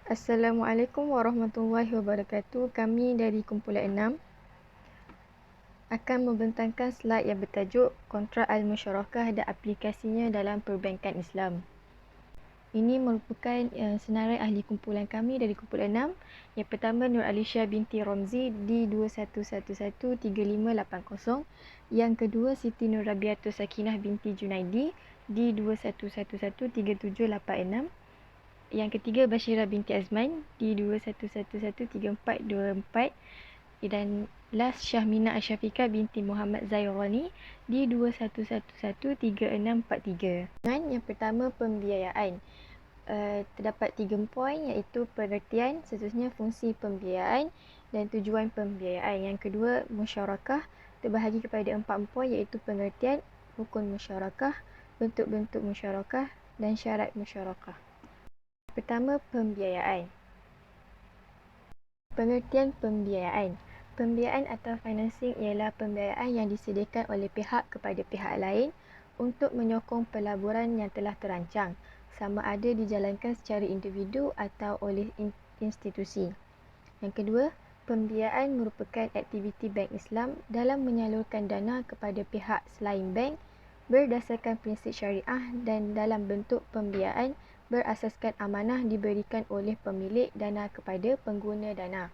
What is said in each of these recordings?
Assalamualaikum warahmatullahi wabarakatuh. Kami dari kumpulan 6 akan membentangkan slide yang bertajuk Kontrak Al-Musyarakah dan aplikasinya dalam perbankan Islam. Ini merupakan senarai ahli kumpulan kami dari kumpulan 6. Yang pertama Nur Alisha binti Romzi D21113580. Yang kedua Siti Nur Rabiatul Sakinah binti Junaidi D21113786. Yang ketiga Bashira binti Azman D21113424. Dan last Syahmina Asyafiqah binti Muhammad Zairani D21113643. Yang pertama pembiayaan. Terdapat 3 poin iaitu pengertian, seterusnya fungsi pembiayaan dan tujuan pembiayaan. Yang kedua musyarakah terbahagi kepada 4 poin iaitu pengertian, rukun musyarakah, bentuk-bentuk musyarakah dan syarat musyarakah. Pertama, pembiayaan. Pengertian pembiayaan. Pembiayaan atau financing ialah pembiayaan yang disediakan oleh pihak kepada pihak lain untuk menyokong pelaburan yang telah terancang, sama ada dijalankan secara individu atau oleh institusi. Yang kedua, pembiayaan merupakan aktiviti bank Islam dalam menyalurkan dana kepada pihak selain bank berdasarkan prinsip syariah dan dalam bentuk pembiayaan berasaskan amanah diberikan oleh pemilik dana kepada pengguna dana.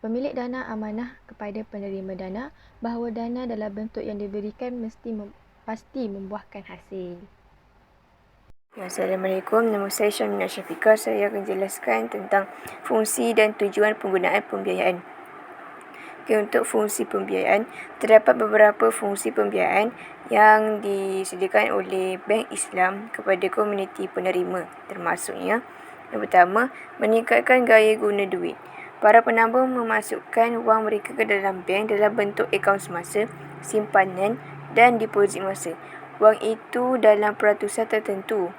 Pemilik dana amanah kepada penerima dana bahawa dana dalam bentuk yang diberikan pasti membuahkan hasil. Assalamualaikum, nama saya Syahmina Asyafiqah. Saya akan jelaskan tentang fungsi dan tujuan penggunaan pembiayaan. Untuk fungsi pembiayaan, terdapat beberapa fungsi pembiayaan yang disediakan oleh Bank Islam kepada komuniti penerima, termasuknya yang pertama, meningkatkan gaya guna duit. Para penambang memasukkan wang mereka ke dalam bank dalam bentuk akaun semasa, simpanan dan deposit masa. Wang itu dalam peratusan tertentu.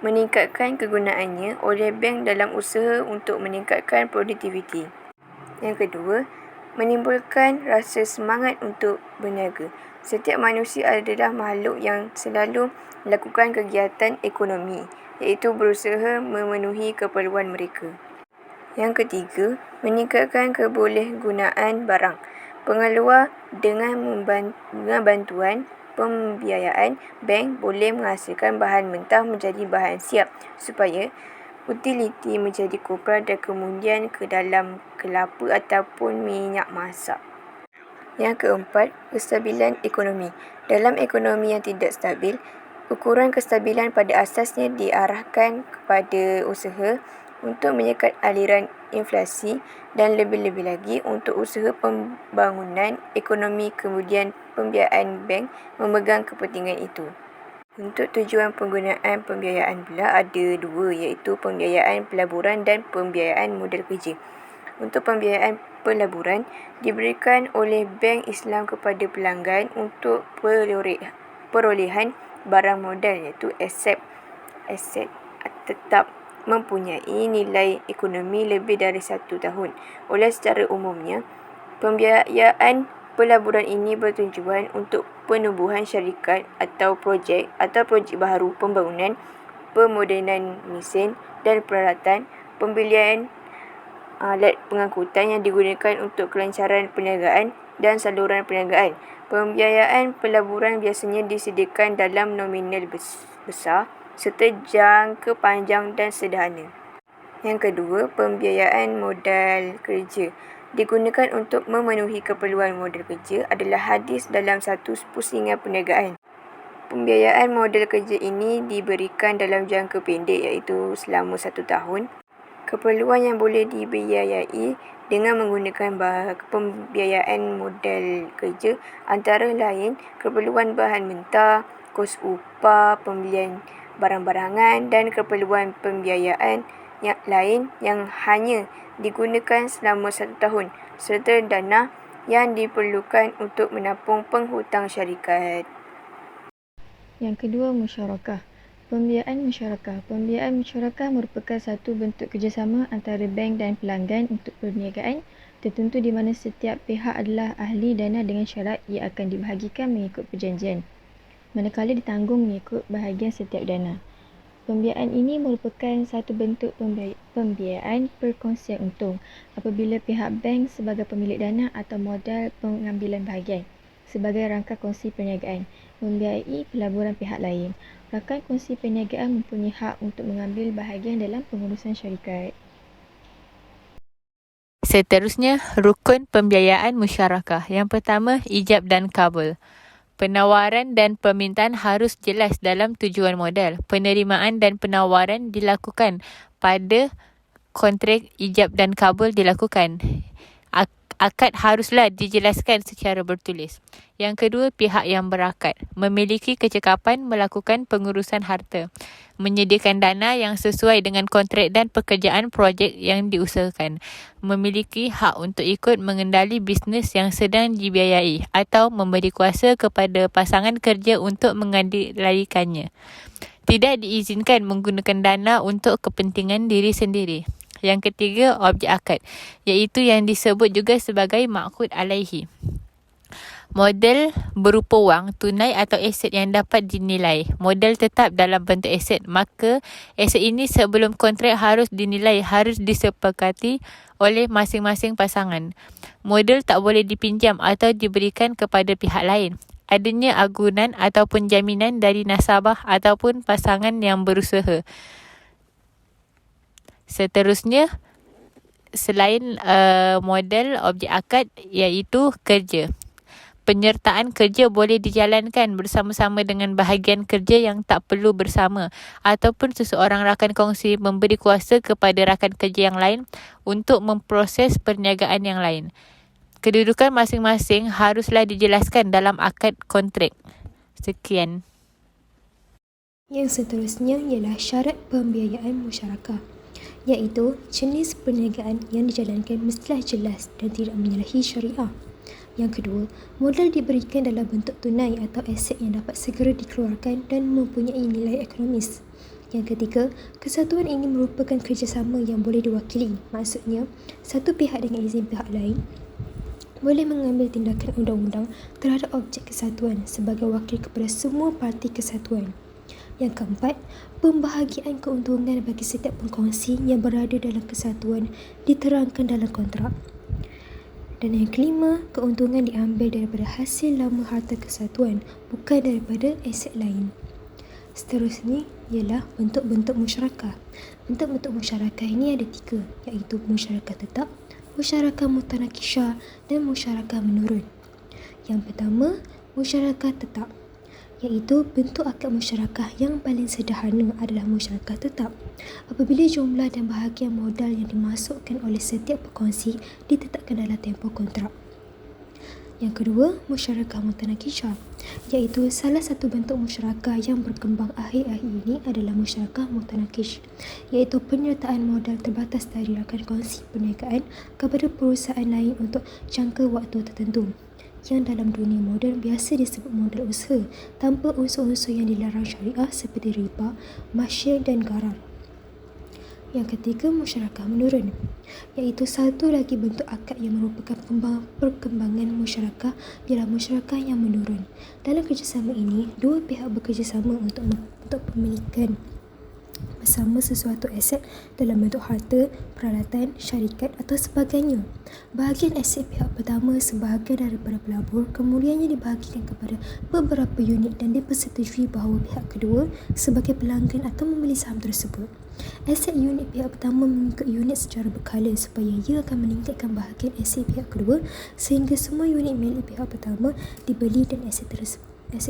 Meningkatkan kegunaannya oleh bank dalam usaha untuk meningkatkan produktiviti. Yang kedua, menimbulkan rasa semangat untuk berniaga. Setiap manusia adalah makhluk yang selalu melakukan kegiatan ekonomi, iaitu berusaha memenuhi keperluan mereka. Yang ketiga, meningkatkan kebolehgunaan barang. Pengeluar dengan bantuan pembiayaan, bank boleh menghasilkan bahan mentah menjadi bahan siap supaya utiliti menjadi kopra dan kemudian ke dalam kelapa ataupun minyak masak. Yang keempat, kestabilan ekonomi. Dalam ekonomi yang tidak stabil, ukuran kestabilan pada asasnya diarahkan kepada usaha untuk menyekat aliran inflasi dan lebih-lebih lagi untuk usaha pembangunan ekonomi, kemudian pembiayaan bank memegang kepentingan itu. Untuk tujuan penggunaan pembiayaan pula ada dua, iaitu pembiayaan pelaburan dan pembiayaan modal kerja. Untuk pembiayaan pelaburan diberikan oleh Bank Islam kepada pelanggan untuk perolehan barang modal, iaitu aset tetap mempunyai nilai ekonomi lebih dari 1 tahun. Oleh secara umumnya, pembiayaan pelaburan ini bertujuan untuk penubuhan syarikat atau projek baharu, pembangunan, pemodenan mesin dan peralatan, pembelian alat pengangkutan yang digunakan untuk kelancaran perniagaan dan saluran perniagaan. Pembiayaan pelaburan biasanya disediakan dalam nominal besar serta jangka panjang dan sederhana. Yang kedua, pembiayaan modal kerja. Digunakan untuk memenuhi keperluan modal kerja adalah hadis dalam satu pusingan perniagaan. Pembiayaan modal kerja ini diberikan dalam jangka pendek, iaitu selama 1 tahun. Keperluan yang boleh dibiayai dengan menggunakan pembiayaan modal kerja antara lain keperluan bahan mentah, kos upah, pembelian barang-barangan dan keperluan pembiayaan yang lain yang hanya digunakan selama 1 tahun serta dana yang diperlukan untuk menampung penghutang syarikat. Yang kedua, musyarakah. Pembiayaan musyarakah. Pembiayaan musyarakah merupakan satu bentuk kerjasama antara bank dan pelanggan untuk perniagaan tertentu di mana setiap pihak adalah ahli dana dengan syarat ia akan dibahagikan mengikut perjanjian, manakala ditanggung mengikut bahagian setiap dana. Pembiayaan ini merupakan satu bentuk pembiayaan perkongsian untung apabila pihak bank sebagai pemilik dana atau modal pengambilan bahagian sebagai rangka kongsi perniagaan membiayai pelaburan pihak lain. Rakan kongsi perniagaan mempunyai hak untuk mengambil bahagian dalam pengurusan syarikat. Seterusnya, rukun pembiayaan musyarakah. Yang pertama, ijab dan kabul. Penawaran dan permintaan harus jelas dalam tujuan modal. Penerimaan dan penawaran dilakukan pada kontrak ijab dan kabul dilakukan. Akad haruslah dijelaskan secara bertulis. Yang kedua, pihak yang berakad memiliki kecekapan melakukan pengurusan harta, menyediakan dana yang sesuai dengan kontrak dan pekerjaan projek yang diusahakan, memiliki hak untuk ikut mengendali bisnes yang sedang dibiayai atau memberi kuasa kepada pasangan kerja untuk mengendalikannya. Tidak diizinkan menggunakan dana untuk kepentingan diri sendiri. Yang ketiga, objek akad, iaitu yang disebut juga sebagai ma'qud alaihi. Modal berupa wang, tunai atau aset yang dapat dinilai. Modal tetap dalam bentuk aset. Maka, aset ini sebelum kontrak harus dinilai, harus disepakati oleh masing-masing pasangan. Modal tak boleh dipinjam atau diberikan kepada pihak lain. Adanya agunan ataupun jaminan dari nasabah ataupun pasangan yang berusaha. Seterusnya, selain modal objek akad, iaitu kerja. Penyertaan kerja boleh dijalankan bersama-sama dengan bahagian kerja yang tak perlu bersama, ataupun seseorang rakan kongsi memberi kuasa kepada rakan kerja yang lain untuk memproses perniagaan yang lain. Kedudukan masing-masing haruslah dijelaskan dalam akad kontrak. Sekian. Yang seterusnya ialah syarat pembiayaan musyarakah, iaitu jenis perniagaan yang dijalankan mestilah jelas dan tidak menyalahi syariah. Yang kedua, modal diberikan dalam bentuk tunai atau aset yang dapat segera dikeluarkan dan mempunyai nilai ekonomis. Yang ketiga, kesatuan ini merupakan kerjasama yang boleh diwakili. Maksudnya, satu pihak dengan izin pihak lain boleh mengambil tindakan undang-undang terhadap objek kesatuan sebagai wakil kepada semua parti kesatuan. Yang keempat, pembahagian keuntungan bagi setiap pengkongsi yang berada dalam kesatuan diterangkan dalam kontrak. Dan yang kelima, keuntungan diambil daripada hasil lama harta kesatuan, bukan daripada aset lain. Seterusnya ialah bentuk-bentuk musyarakah. Bentuk-bentuk musyarakah ini ada 3, iaitu musyarakah tetap, musyarakah mutanakisha dan musyarakah menurun. Yang pertama, musyarakah tetap, iaitu bentuk akad musyarakah yang paling sederhana adalah musyarakah tetap. Apabila jumlah dan bahagian modal yang dimasukkan oleh setiap pengkongsi ditetapkan dalam tempoh kontrak. Yang kedua, musyarakah mutanakisha, iaitu salah satu bentuk musyarakah yang berkembang akhir-akhir ini adalah musyarakah mutanakish, iaitu penyertaan modal terbatas dari rakan kongsi perniagaan kepada perusahaan lain untuk jangka waktu tertentu, yang dalam dunia moden biasa disebut modal usaha tanpa unsur-unsur yang dilarang syariah seperti riba, masyir dan gharar. Yang ketiga, musyarakah menurun, iaitu satu lagi bentuk akad yang merupakan perkembangan musyarakah ialah musyarakah yang menurun. Dalam kerjasama ini, dua pihak bekerjasama untuk pemilikan bersama sesuatu aset dalam bentuk harta, peralatan, syarikat atau sebagainya. Bahagian aset pihak pertama sebahagian daripada pelabur kemudiannya dibahagikan kepada beberapa unit dan dipersetujui bahawa pihak kedua sebagai pelanggan atau membeli saham tersebut. Aset unit pihak pertama mengikut unit secara berkala supaya ia akan meningkatkan bahagian aset pihak kedua sehingga semua unit milik pihak pertama dibeli dan aset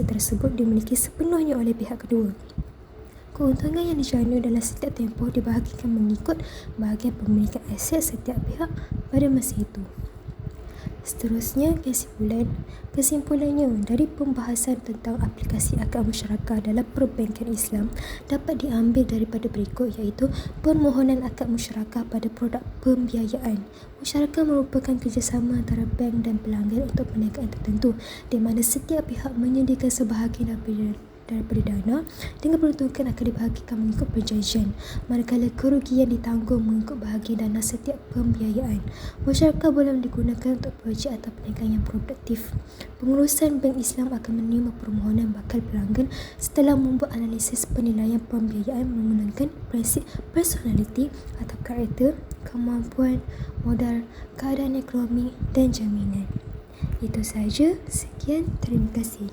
tersebut dimiliki sepenuhnya oleh pihak kedua. Keuntungan yang dijana dalam setiap tempoh dibahagikan mengikut bahagian pemilikan aset setiap pihak pada masa itu. Seterusnya, kesimpulannya dari pembahasan tentang aplikasi akad musyarakah dalam perbankan Islam dapat diambil daripada berikut, iaitu permohonan akad musyarakah pada produk pembiayaan. Musyarakah merupakan kerjasama antara bank dan pelanggan untuk perniagaan tertentu di mana setiap pihak menyediakan sebahagian daripada dana dengan peruntukan akan dibahagikan mengikut perjanjian, manakala kerugian ditanggung mengikut bahagian dana setiap pembiayaan. Musyarakah boleh digunakan untuk projek atau perniagaan yang produktif. Pengurusan Bank Islam akan menerima permohonan bakal pelanggan setelah membuat analisis penilaian pembiayaan menggunakan prinsip personaliti atau karakter, kemampuan, modal, keadaan ekonomi dan jaminan. Itu sahaja. Sekian. Terima kasih.